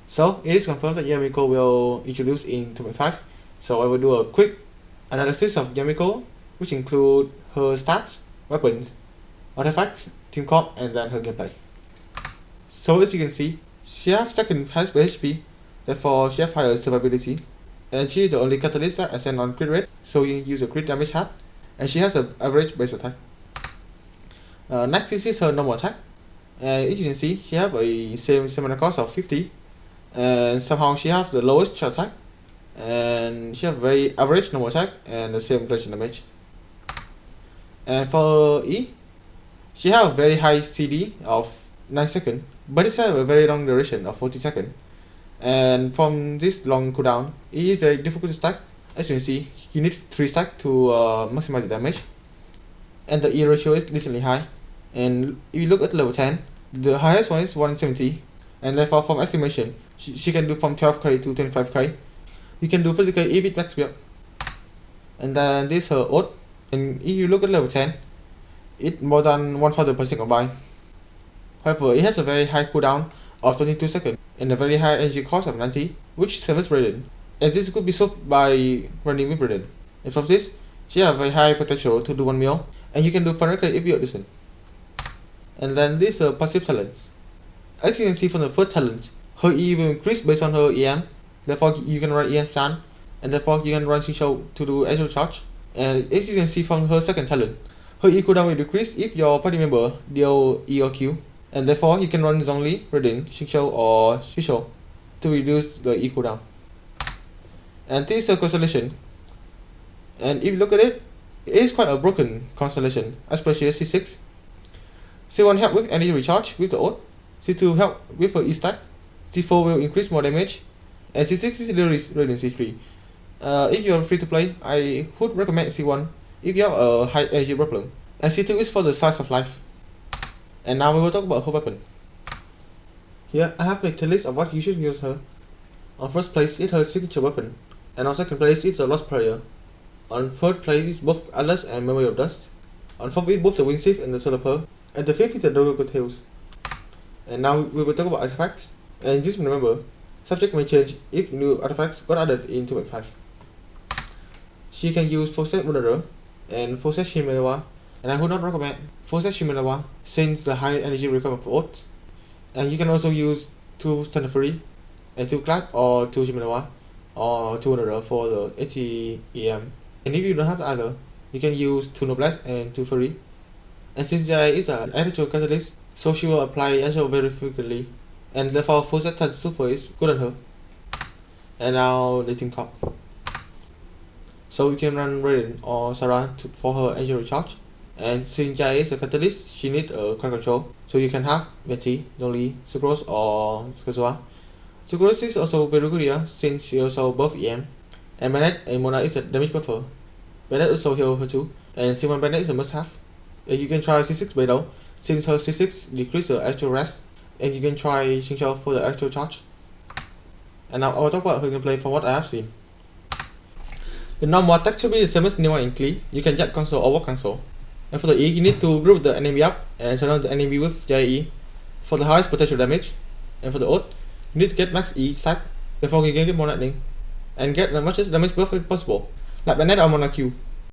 So it is confirmed that Yae Miko will introduce in 2.5. So I will do a quick analysis of Yae Miko, which include her stats, weapons, artifacts, team comp, and then her gameplay. So as you can see, she has second highest HP, therefore she has higher survivability, and she is the only catalyst that ascend on crit rate, so you use a crit damage hat, and she has an average base attack. Next this is her normal attack, and as you can see, she have a same stamina cost of 50, and somehow she has the lowest charge attack, and she have very average normal attack and the same bludgeon damage. And for E, she have a very high CD of 9 seconds, but it has a very long duration of 40 seconds. And from this long cooldown, it is very difficult to stack. As you can see, you need 3 stack to maximize the damage. And the E ratio is decently high. And if you look at level 10, the highest one is 170. And therefore from estimation, she can do from 12k to 25k. You can do 50k if it max build. And then this is her ult. And if you look at level 10, it's more than 1000% combined. However, it has a very high cooldown of 22 seconds and a very high energy cost of 90, which severs Raiden, as this could be solved by running with Raiden. And from this, she has a very high potential to do 1 mil, and you can do 400k if you listen. And then this is a passive talent. As you can see from the first talent, her E will increase based on her EM, therefore you can run EM stun, and therefore you can run Shinshou to do actual charge. And as you can see from her second talent, her E cooldown will decrease if your party member deal E or Q, and therefore you can run Zhongli, Raiden, Xingqiu or Shisho to reduce the E cooldown. And this is a constellation, and if you look at it, it is quite a broken constellation, especially C6. C1 help with energy recharge with the ult, C2 help with her E stack, C4 will increase more damage, and C6 is literally Raiden C3. If you are free to play, I would recommend C1 if you have a high energy problem, and C2 is for the size of life. And now we will talk about her weapon. Here I have made a list of what you should use her. On first place is her signature weapon, and on second place is the Lost Prayer. On third place is both Atlas and Memory of Dust. On fourth is both the Wind Sieve and the Solar Pearl, and the fifth is the Dragon Tails. And now we will talk about artifacts, and just remember, subject may change if new artifacts got added in 2.5. She can use full set Wanderer and full set Shimenawa, and I would not recommend full set Shimenawa since the high energy requirement for ult. And you can also use 2 Thunder Fury and 2 Clad or 2 Shimenawa or 2 Wanderer for the 80 EM. And if you don't have either, you can use 2 Noblesse and 2 Fury. And since Yae is an actual catalyst, so she will apply Angel very frequently, and therefore full set touch super is good on her. And now the team top. So you can run Raiden or Sarah for her angel recharge. And since Yae is a catalyst, she needs a crowd control, so you can have Venti, Zhongli, Sucrose or Kazuha. Sucrose is also very good here since she also buff EM. And Bennett and Mona is a damage buffer. Bennett also heal her too, and C1 Bennett is a must have. And you can try C6 Beidou, since her C6 decreases the actual rest, and you can try Xingqiu for the actual charge. And now I will talk about her gameplay from what I have seen. The normal attack should be the same as Nima in Klee. You can jet cancel or walk cancel. And for the E, you need to group the enemy up and surround the enemy with Yae for the highest potential damage. And for the ult, you need to get max E stack, therefore you can get more lightning and get as much damage buff as possible, like Bennett or Mona Q.